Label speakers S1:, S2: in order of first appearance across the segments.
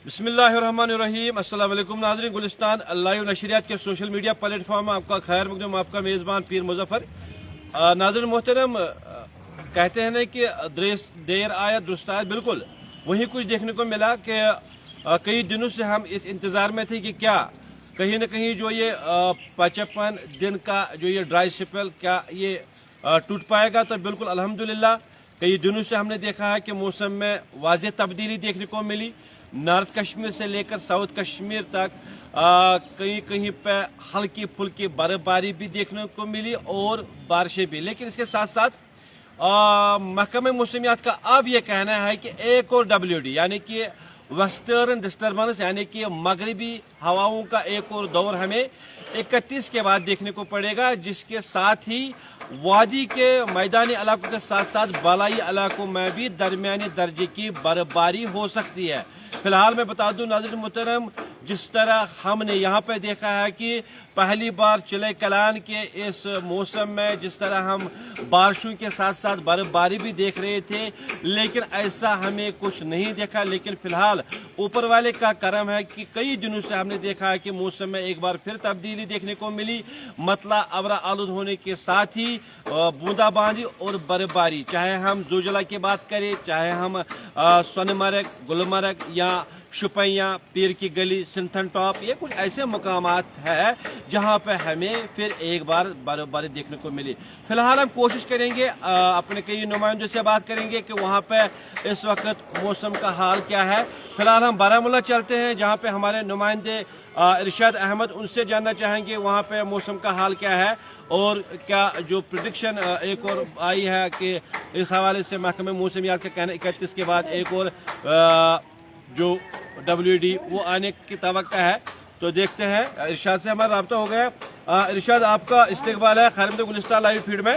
S1: बिस्मिल्लाहिर्रहमानिर्रहीम। अस्सलाम वालेकुम नाज़रीन, गुलिस्तान लाइव नशरियात के सोशल मीडिया प्लेटफॉर्म में आपका खैर मकदम, आपका मेज़बान पीर मुजफ्फर। नाज़रीन मोहतरम, कहते हैं ना कि देर आया दुरुस्त आया, बिल्कुल वही कुछ देखने को मिला कि कई दिनों से हम इस इंतज़ार में थे कि क्या कहीं ना कहीं जो ये 55 दिन का जो ये ड्राई स्पेल क्या ये टूट पाएगा। तो बिल्कुल अल्हम्दुलिल्लाह कई दिनों से हमने देखा है कि मौसम में वाज़ेह तब्दीली देखने को मिली। नॉर्थ कश्मीर से लेकर साउथ कश्मीर तक कहीं कहीं पे हल्की फुल्की बर्फबारी भी देखने को मिली और बारिशें भी। लेकिन इसके साथ साथ महकमे मौसमियात का अब यह कहना है कि एक और WD यानी कि वेस्टर्न डिस्टर्बेंस यानी कि मगरबी हवाओं का एक और दौर हमें 31 के बाद देखने को पड़ेगा, जिसके साथ ही वादी के मैदानी इलाकों के साथ साथ बालाई इलाकों में भी दरमियानी दर्जे की बर्फबारी हो सकती है। फिलहाल मैं बता दूं नाज़रीन मोहतरम, जिस तरह हमने यहाँ पे देखा है कि पहली बार चिले कलान के इस मौसम में जिस तरह हम बारिशों के साथ साथ बर्फबारी भी देख रहे थे, लेकिन ऐसा हमें कुछ नहीं देखा। लेकिन फिलहाल ऊपर वाले का करम है कि कई दिनों से हमने देखा है कि मौसम में एक बार फिर तब्दीली देखने को मिली। मतला अबरा आलूद होने के साथ ही बूंदाबांदी और बर्फबारी, चाहे हम जोजिला की बात करें, चाहे हम सोनमर्ग, गुलमर्ग या शुपैया, पीर की गली, सिंथन टॉप, ये कुछ ऐसे मकामात है जहां पे हमें फिर एक बार बर्फबारी देखने को मिली। फिलहाल हम कोशिश करेंगे अपने कई नुमाइंदों से बात करेंगे कि वहां पे इस वक्त मौसम का हाल क्या है। फिलहाल हम बारामूला चलते हैं जहां पे हमारे नुमाइंदे इरशाद अहमद, उनसे जानना चाहेंगे वहां पे मौसम का हाल क्या है और क्या जो प्रिडिक्शन एक और आई है कि इस हवाले से महकमे मौसमियात का कहना 31 के बाद एक और जो WD वो आने की तवक्का है। तो देखते हैं, इरशाद से हमारा राब्ता हो गया। इरशाद, आपका इस्तकबाल है खैर गुलिस्तान लाइव फीड में।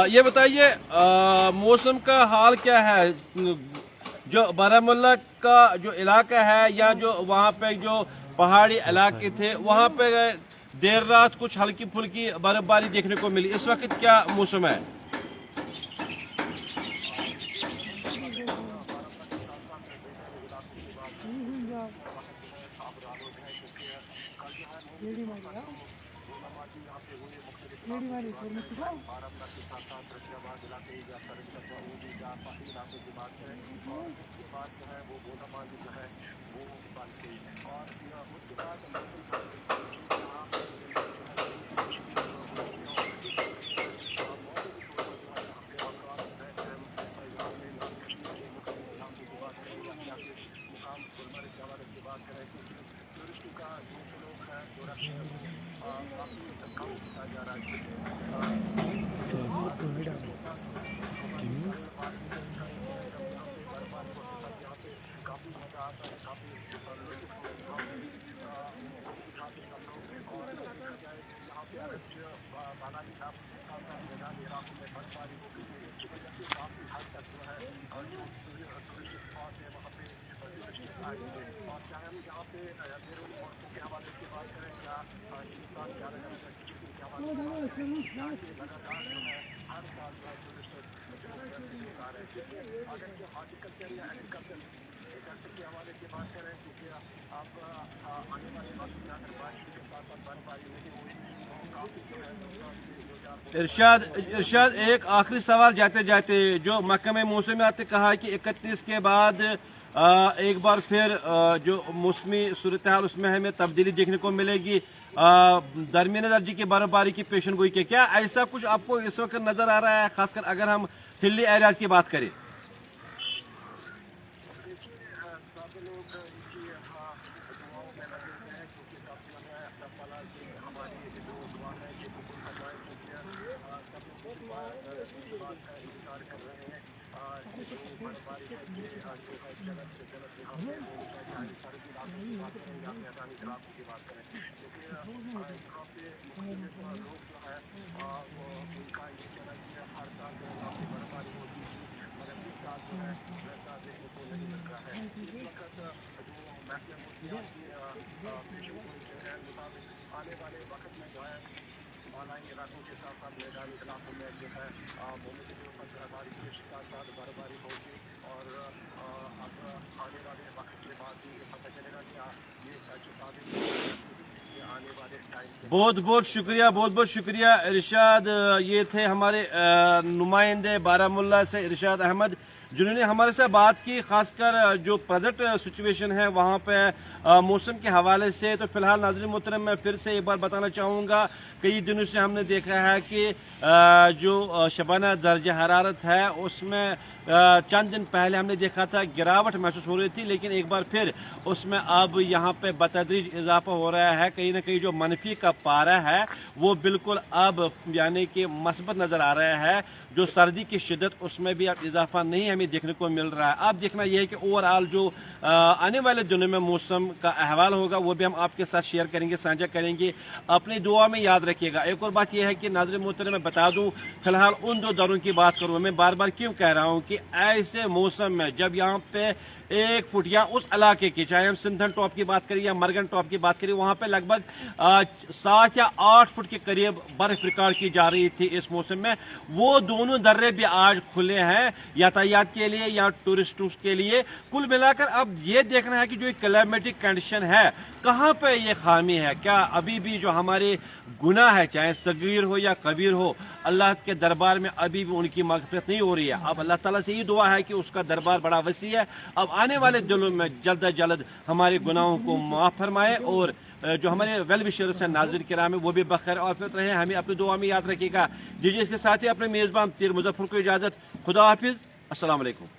S1: ये बताइए मौसम का हाल क्या है, जो बारामूला का जो इलाका है या जो वहाँ पे जो पहाड़ी इलाके थे वहाँ पे देर रात कुछ हल्की फुल्की बर्फबारी देखने को मिली, इस वक्त क्या मौसम है? इरशाद एक आखिरी सवाल जाते जाते, जो महकमे मौसमियात ने कहा कि 31 के बाद एक बार फिर जो मौसमी सूरत हाल उसमें हमें तब्दीली देखने को मिलेगी, दरमियाने दर्जे की बर्फबारी की पेशन गोई के, क्या ऐसा कुछ आपको इस वक्त नजर आ रहा है, खासकर अगर हम हिली एरियाज की बात करें? आने वाले वक्त में जो है बालाई इलाकों के साथ साथ मैदानी इलाकों में जो है बर्फबारी के साथ साथ बर्फबारी होगी और बहुत बहुत शुक्रिया इरशाद। ये थे हमारे नुमाइंदे बारामुल्ला से इरशाद अहमद, जिन्होंने हमारे साथ बात की, खासकर जो प्रेजेंट सिचुएशन है वहाँ पे मौसम के हवाले से। तो फिलहाल नाज़रीन मोहतरम, मैं फिर से एक बार बताना चाहूँगा, कई दिनों से हमने देखा है कि जो शबाना दर्ज हरारत है उसमें चंद दिन पहले हमने देखा था गिरावट महसूस हो रही थी, लेकिन एक बार फिर उसमें अब यहाँ पे बतदरीज इजाफा हो रहा है। कहीं ना कहीं जो मनफी का पारा है वो बिल्कुल अब यानी कि मस्बत नज़र आ रहा है। जो सर्दी की शिद्दत उसमें भी अब इजाफा नहीं हमें देखने को मिल रहा है। अब देखना यह है कि ओवरऑल जो आने वाले दिनों में मौसम का अहवाल होगा वो भी हम आपके साथ शेयर करेंगे, साझा करेंगे। अपनी दुआ में याद रखिएगा। एक और बात यह है कि नाज़रीन मोहतरम, मैं बता दूं, फिलहाल उन 2 दरों की बात करूँ, मैं बार बार क्यों कह रहा हूँ कि ऐसे मौसम में जब यहाँ पे 1 फुट या उस इलाके की, चाहे हम सिंधन टॉप की बात करें या मरगन टॉप की बात करें, वहां पे लगभग 7 या 8 फुट के करीब बर्फ रिकॉर्ड की जा रही थी इस मौसम में। वो दोनों दर्रे भी आज खुले हैं यातायात के लिए या टूरिस्टों के लिए। कुल मिलाकर अब ये देखना है कि जो क्लाइमेटिक कंडीशन है कहाँ पे ये खामी है। क्या अभी भी जो हमारे गुनाह है, चाहे सगीर हो या कबीर हो, अल्लाह के दरबार में अभी भी उनकी मग़फ़िरत नहीं हो रही है। अब अल्लाह ताला से ये दुआ है कि उसका दरबार बड़ा वसी है, अब आने वाले दिनों में जल्द अज जल्द हमारे गुनाहों को माफ़ फरमाए और जो हमारे वेल विशर्स हैं नाज़रीन किराम वो भी बखैर औफियत रहे। हमें अपनी दुआ में याद रखिएगा। दीजिए इसके साथ ही अपने मेज़बान पीर मुजफ्फर को इजाज़त। खुदा हाफिज़। अस्सलाम वालेकुम।